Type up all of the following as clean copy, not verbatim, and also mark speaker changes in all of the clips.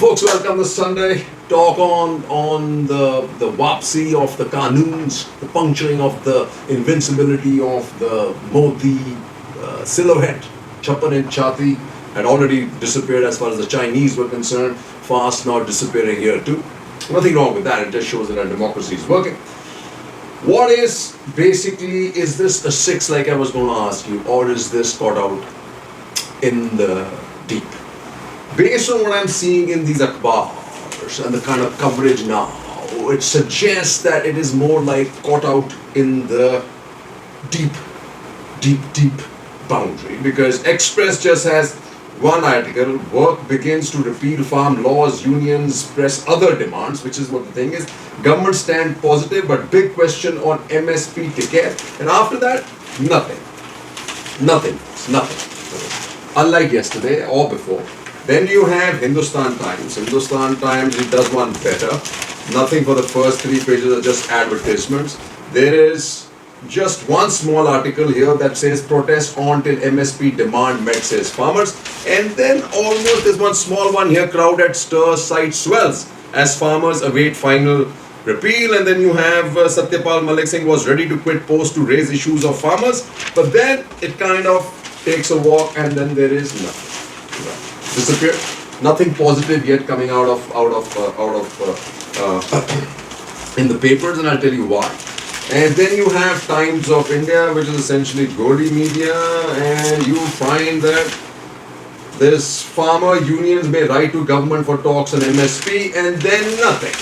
Speaker 1: folks, welcome this Sunday. Talk on the wapsi of the Qanuns, the puncturing of the invincibility of the Modi silhouette. Chappan and Chati had already disappeared as far as the Chinese were concerned. Fast now disappearing here too. Nothing wrong with that. It just shows that our democracy is working. What is basically, is this a six like I was going to ask you, or is this caught out in the deep? Based on what I'm seeing in these akhbars and the kind of coverage now, it suggests that it is more like caught out in the deep boundary, because Express just has one article: work begins to repeal farm laws, unions press other demands, which is what the thing is. Government stand positive, but big question on MSP ticket. And after that, nothing. Unlike yesterday or before. Then you have Hindustan Times. Hindustan Times, it does one better. Nothing for the first 3 pages are just advertisements. There is just one small article here that says protest on till MSP demand met, says farmers. And then almost there's one small one here, crowd at stir site swells as farmers await final repeal. And then you have Satyapal Malik Singh was ready to quit post to raise issues of farmers. But then it kind of takes a walk and then there is nothing. Disappeared. Nothing positive yet coming out of in the papers, and I'll tell you why. And then you have Times of India, which is essentially Godi media, and you find that this farmer unions may write to government for talks on MSP, and then nothing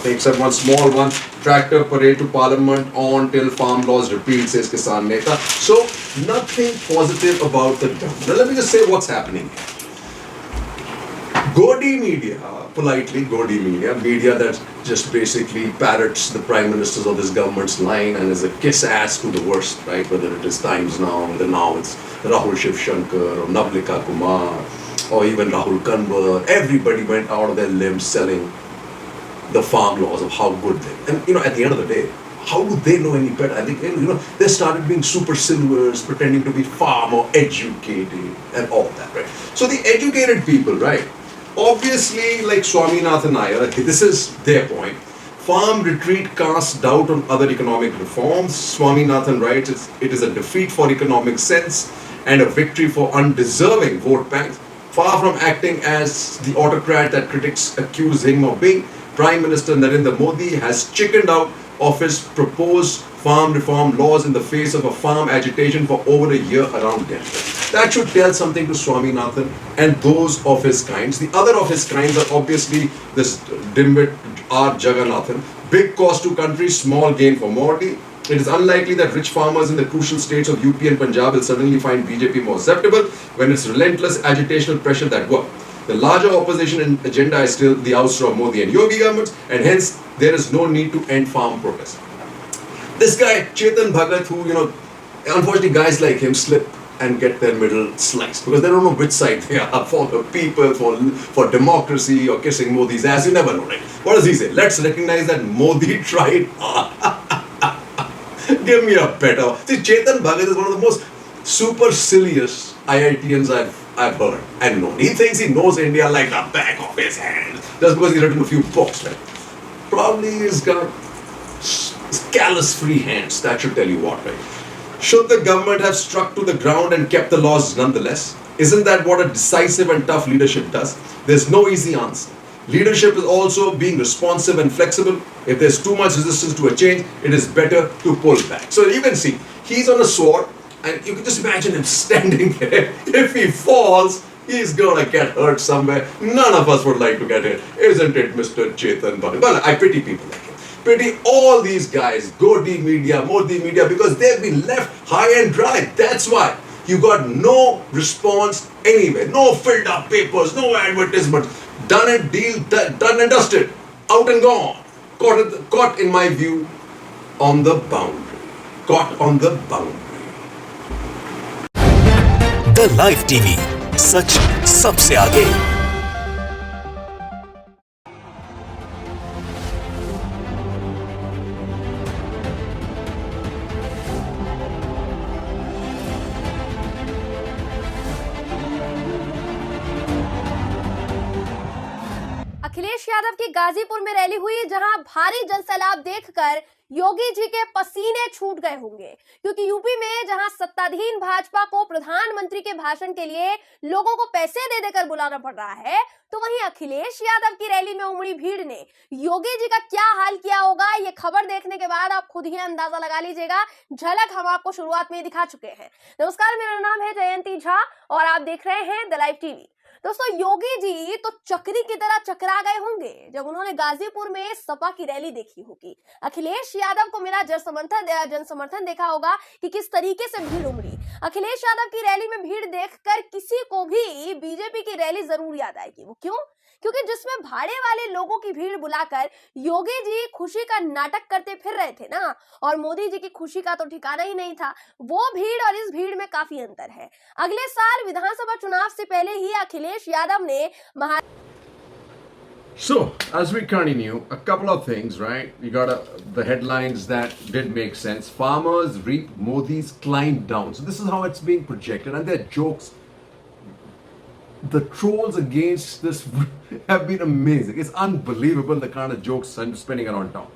Speaker 1: except one small one: tractor parade to parliament on till farm laws repealed, says Kisan Neta. So nothing positive about the government. Now let me just say what's happening here. Godi media, politely Godi media that just basically parrots the prime ministers of this government's line and is a kiss ass to the worst, right? Whether it is Times Now, then now it's Rahul Shiv Shankar or Navlika Kumar or even Rahul Kanwar. Everybody went out of their limbs selling the farm laws of how good they, and at the end of the day, how would they know any better? I think they started being supersilvers, pretending to be far more educated and all that, right? So the educated people, right? Obviously, like Swaminathan Iyer, this is their point. Farm retreat casts doubt on other economic reforms. Swaminathan writes, it is a defeat for economic sense and a victory for undeserving vote banks. Far from acting as the autocrat that critics accuse him of being, Prime Minister Narendra Modi has chickened out of his proposed farm reform laws in the face of a farm agitation for over a year around Delhi. That should tell something to Swaminathan and those of his kinds. The other of his kinds are obviously this dimwit R. Jagannathan. Big cost to country, small gain for Modi. It is unlikely that rich farmers in the crucial states of UP and Punjab will suddenly find BJP more acceptable when it's relentless agitational pressure that work. The larger opposition agenda is still the ouster of Modi and Yogi governments, and hence there is no need to end farm protests. This guy, Chetan Bhagat, who, unfortunately guys like him slip and get their middle sliced because they don't know which side they are, for the people, for democracy, or kissing Modi's ass. You never know, right? What does he say? Let's recognize that Modi tried hard. Give me a better. See, Chetan Bhagat is one of the most supercilious IITians I've heard and known. He thinks he knows India like the back of his hand just because he's written a few books, right? Probably he's got callous-free hands. That should tell you what, right? Should the government have struck to the ground and kept the laws nonetheless? Isn't that what a decisive and tough leadership does? There's no easy answer. Leadership is also being responsive and flexible. If there's too much resistance to a change, it is better to pull back. So you can see, he's on a sword, and you can just imagine him standing there. If he falls, he's gonna get hurt somewhere. None of us would like to get hit, isn't it, Mr. Chetan Bhagat? Well, I pity people like him. Pity all these guys, Godi media, Modi media, because they've been left high and dry. That's why you got no response anywhere. No filled up papers, no advertisements. Done it, deal, done and dusted. Out and gone. Caught in my view, on the boundary. Caught on the boundary.
Speaker 2: The live TV, सच सबसे आगे।
Speaker 3: यादव की गाजीपुर में rally हुई, जहां भारी जनसैलाब देखकर योगी जी के पसीने छूट गए होंगे, क्योंकि यूपी में जहां सत्ताधीन भाजपा को प्रधानमंत्री के भाषण के लिए लोगों को पैसे दे देकर बुलाना पड़ रहा है, तो वहीं अखिलेश यादव की रैली में उमड़ी भीड़ ने योगी जी का क्या हाल किया होगा, ये खबर देखने के बाद आप खुद ही अंदाजा लगा लीजिएगा। झलक हम आपको शुरुआत में ही दिखा चुके हैं। नमस्कार, मेरा नाम है जयंती झा और आप देख रहे हैं द लाइव टीवी। दोस्तों, योगी जी तो चक्री की तरह चकरा गए होंगे जब उन्होंने गाजीपुर में सपा की रैली देखी होगी। अखिलेश यादव को मिला जन समर्थन देखा होगा कि किस तरीके से भीड़ उमड़ी। अखिलेश यादव की रैली में भीड़ देखकर किसी को भी बीजेपी की रैली जरूर याद आएगी। वो क्यों? क्योंकि जिसमें भाड़े वाले लोगों की भीड़ बुलाकर योगी जी खुशी का नाटक करते फिर रहे थे ना, और मोदी जी की खुशी का तो ठिकाना ही नहीं था। वो भीड़ और इस भीड़ में काफी अंतर है। अगले साल विधानसभा चुनाव से पहले ही अखिलेश यादव ने
Speaker 4: So, as we continue, a couple of things, right? We got the headlines that did make sense. Farmers reap Modi's climb down. So, this is how it's being projected, and their jokes. The trolls against this have been amazing. It's unbelievable the kind of jokes I'm spinning around town.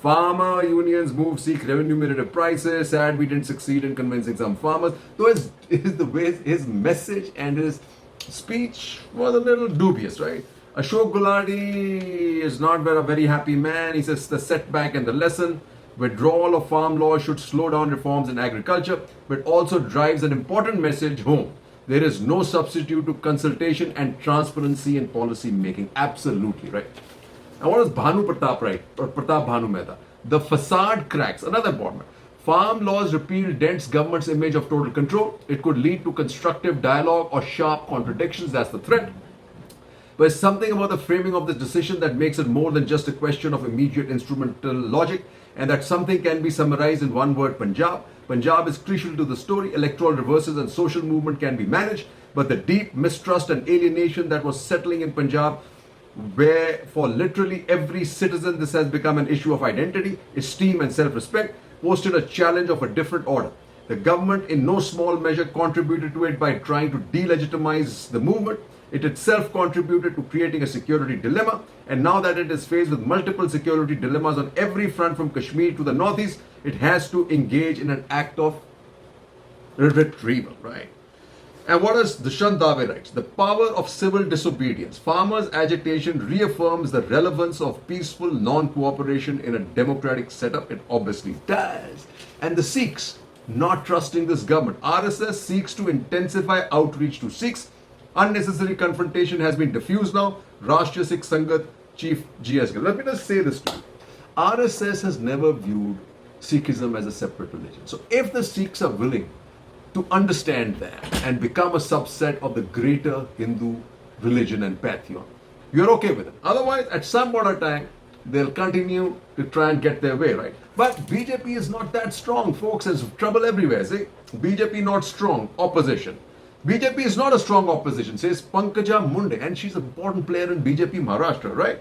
Speaker 4: Farmer unions move, seek revenue-related prices. Sad we didn't succeed in convincing some farmers. Though the way his message and his speech was a little dubious, right? Ashok Gulati is not a very happy man. He says the setback and the lesson. Withdrawal of farm laws should slow down reforms in agriculture, but also drives an important message home. There is no substitute to consultation and transparency in policy making. Absolutely, right? Now, what does Bhanu Pratap write? Or Pratap Bhanu Mehta? The facade cracks. Another important. Farm laws repeal dents government's image of total control. It could lead to constructive dialogue or sharp contradictions. That's the threat. But there's something about the framing of this decision that makes it more than just a question of immediate instrumental logic, and that something can be summarized in one word: Punjab. Punjab is crucial to the story. Electoral reverses and social movement can be managed, but the deep mistrust and alienation that was settling in Punjab, where for literally every citizen this has become an issue of identity, esteem and self-respect, posted a challenge of a different order. The government in no small measure contributed to it by trying to delegitimize the movement. It itself contributed to creating a security dilemma, and now that it is faced with multiple security dilemmas on every front from Kashmir to the northeast, it has to engage in an act of retrieval, right? And what does Dushyant Dave writes? The power of civil disobedience. Farmers' agitation reaffirms the relevance of peaceful non-cooperation in a democratic setup. It obviously does. And the Sikhs not trusting this government. RSS seeks to intensify outreach to Sikhs. Unnecessary confrontation has been diffused now. Rashtriya Sikh Sangat Chief GS. Let me just say this to you. RSS has never viewed Sikhism as a separate religion. So if the Sikhs are willing to understand that and become a subset of the greater Hindu religion and pantheon, you're okay with it. Otherwise, at some point of time, they'll continue to try and get their way, right? But BJP is not that strong, folks. There's trouble everywhere. See, BJP not strong, opposition. BJP is not a strong opposition, says Pankaja Munde, and she's an important player in BJP Maharashtra, right?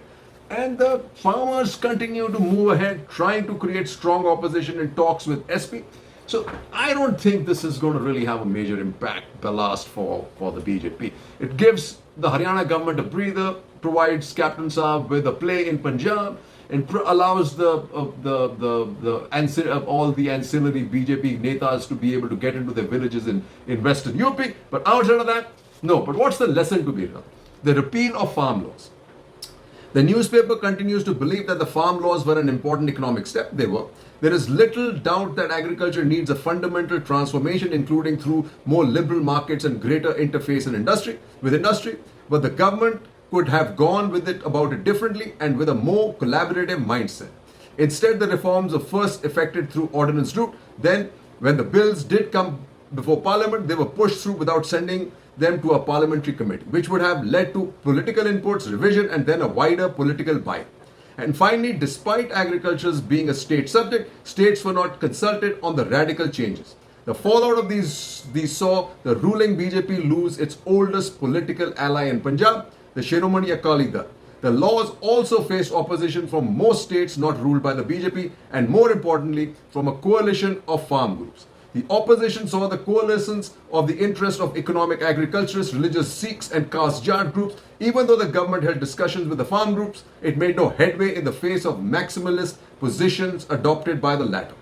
Speaker 4: And the farmers continue to move ahead, trying to create strong opposition in talks with SP. So I don't think this is going to really have a major impact, ballast for the BJP. It gives the Haryana government a breather, provides Captain Saab with a play in Punjab, and allows all the ancillary BJP netas to be able to get into their villages in Western UP. But outside of that, no. But what's the lesson to be learned? The repeal of farm laws. The newspaper continues to believe that the farm laws were an important economic step. They were. There is little doubt that agriculture needs a fundamental transformation, including through more liberal markets and greater interface with industry. But the government could have gone about it differently and with a more collaborative mindset. Instead, the reforms were first effected through ordinance route. Then, when the bills did come before Parliament, they were pushed through without sending them to a parliamentary committee, which would have led to political inputs, revision, and then a wider political buy. And finally, despite agriculture being a state subject, states were not consulted on the radical changes. The fallout of these saw the ruling BJP lose its oldest political ally in Punjab, the Shiromani Akali Dal. The laws also faced opposition from most states not ruled by the BJP, and more importantly, from a coalition of farm groups. The opposition saw the coalescence of the interest of economic agriculturists, religious Sikhs, and caste Jat groups. Even though the government held discussions with the farm groups, it made no headway in the face of maximalist positions adopted by the latter.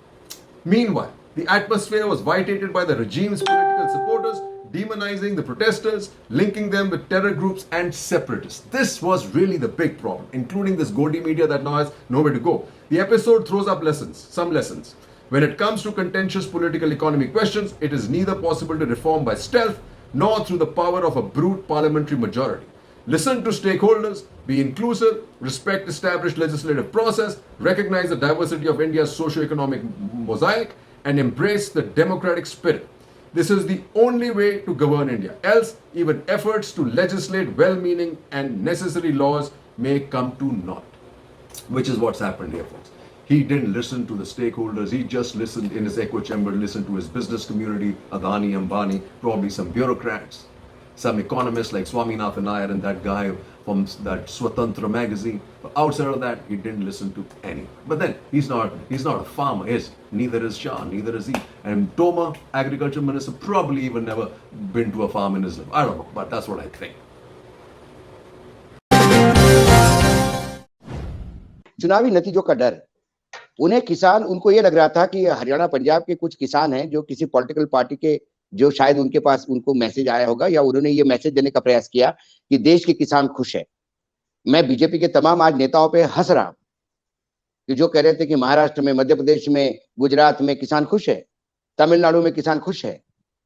Speaker 4: Meanwhile, the atmosphere was vitiated by the regime's political supporters, demonizing the protesters, linking them with terror groups and separatists. This was really the big problem, including this Godi media that now has nowhere to go. The episode throws up some lessons. When it comes to contentious political economy questions, it is neither possible to reform by stealth nor through the power of a brute parliamentary majority. Listen to stakeholders, be inclusive, respect established legislative process, recognize the diversity of India's socio-economic mosaic, and embrace the democratic spirit. This is the only way to govern India. Else, even efforts to legislate well-meaning and necessary laws may come to naught. Which is what's happened here, folks. He didn't listen to the stakeholders. He just listened in his echo chamber, listened to his business community, Adani, Ambani, probably some bureaucrats, some economists like Swaminathan Iyer and that guy from that Swatantra magazine. But outside of that, he didn't listen to anyone. But then he's not a farmer, is neither is Shah, neither is he. And Toma, agriculture minister, probably even never been to a farm in his life. I don't know, but that's what I think.
Speaker 5: चुनावी नतीजों का डर, उन्हें किसान, उनको ये लग रहा था कि हरियाणा पंजाब के कुछ किसान हैं जो किसी पॉलिटिकल पार्टी के, जो शायद उनके पास उनको मैसेज आया होगा या उन्होंने ये मैसेज देने का प्रयास किया कि देश के किसान खुश है। मैं बीजेपी के तमाम आज नेताओं पे हंस रहा हूं कि जो कह रहे थे कि महाराष्ट्र में, मध्य प्रदेश में, गुजरात में किसान खुश है, तमिलनाडु में किसान खुश है,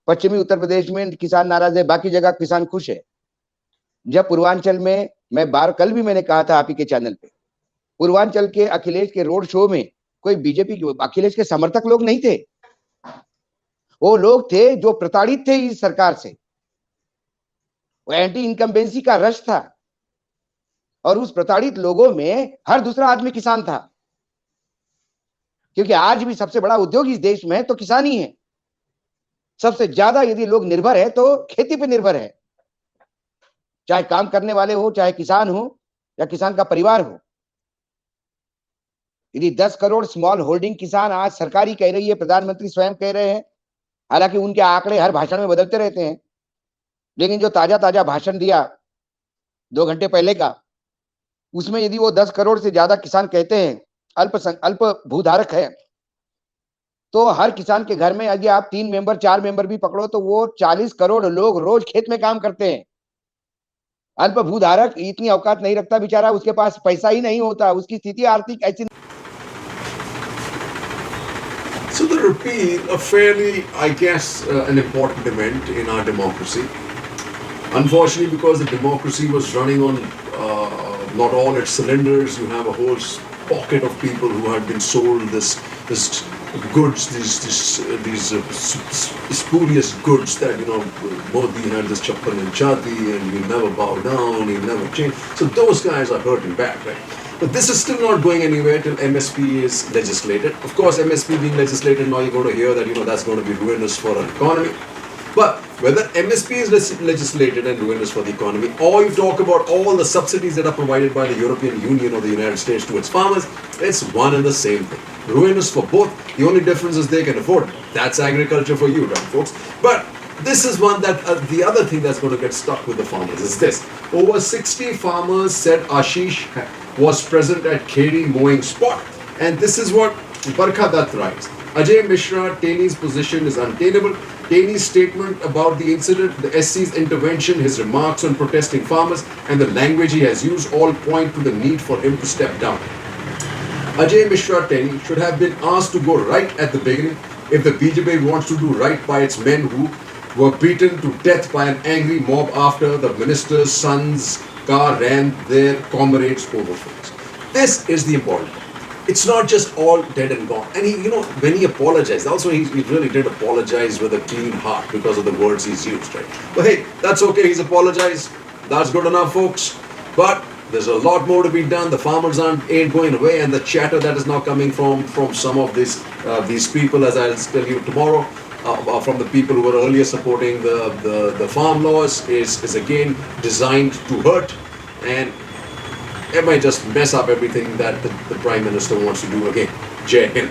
Speaker 5: पश्चिमी उत्तर प्रदेश में किसान नाराज है, बाकी जगह किसान खुश है। जब पूर्वांचल में, कल भी मैंने कहा था आप ही के चैनल पे, पूर्वांचल के अखिलेश के रोड शो में कोई बीजेपी, अखिलेश के समर्थक लोग नहीं थे। वो लोग थे जो प्रताड़ित थे इस सरकार से। वो एंटी इनकम्बेंसी का रश था और उस प्रताड़ित लोगों में हर दूसरा आदमी किसान था, क्योंकि आज भी सबसे बड़ा उद्योग इस देश में तो किसान ही है। सबसे ज्यादा यदि लोग निर्भर है तो खेती पे निर्भर है, चाहे काम करने वाले हो, चाहे किसान हो या किसान का परिवार हो। यदि 10 करोड़ स्मॉल होल्डिंग किसान आज सरकारी कह रही है, प्रधानमंत्री स्वयं कह रहे हैं, हालांकि उनके आंकड़े हर भाषण में बदलते रहते हैं, लेकिन जो ताजा भाषण दिया 2 घंटे पहले का, उसमें यदि वो 10 करोड़ से ज्यादा किसान कहते हैं अल्प भूधारक है, तो हर किसान के घर में यदि आप 3 मेंबर 4 मेंबर भी पकड़ो तो वो 40 करोड़ लोग रोज खेत में काम करते हैं। अल्प भूधारक इतनी औकात नहीं रखता बेचारा, उसके पास पैसा ही नहीं होता, उसकी स्थिति आर्थिक ऐसी।
Speaker 1: So the repeal, a fairly, I guess, an important event in our democracy. Unfortunately, because the democracy was running on not all its cylinders, you have a whole pocket of people who had been sold this goods, these spurious goods that, you know, Modi had this chappal and chati and you never bow down, you never change. So those guys are hurting back, right? But this is still not going anywhere till MSP is legislated. Of course, MSP being legislated, now you're going to hear that, you know, that's going to be ruinous for our economy. But whether MSP is legislated and ruinous for the economy, or you talk about all the subsidies that are provided by the European Union or the United States to its farmers, it's one and the same thing. Ruinous for both. The only difference is they can afford it. That's agriculture for you, right, folks? But this is one that, the other thing that's going to get stuck with the farmers is this. Over 60 farmers said Ashish was present at Kheri mowing spot. And this is what Barkha Dutt writes. Ajay Mishra, Teni's position is untenable. Teni's statement about the incident, the SC's intervention, his remarks on protesting farmers, and the language he has used all point to the need for him to step down. Ajay Mishra Teni should have been asked to go right at the beginning if the BJP wants to do right by its men who were beaten to death by an angry mob after the minister's son's car ran their comrades over fence. This is the important part. It's not just all dead and gone. And he, you know, when he apologized, also he really did apologize with a clean heart because of the words he's used, right? But hey, that's okay, he's apologized. That's good enough, folks. But there's a lot more to be done. The farmers ain't going away, and the chatter that is now coming from some of these people, as I'll tell you tomorrow, from the people who were earlier supporting the farm laws, is again designed to hurt, and it might just mess up everything that the Prime Minister wants to do again. Jai Hind.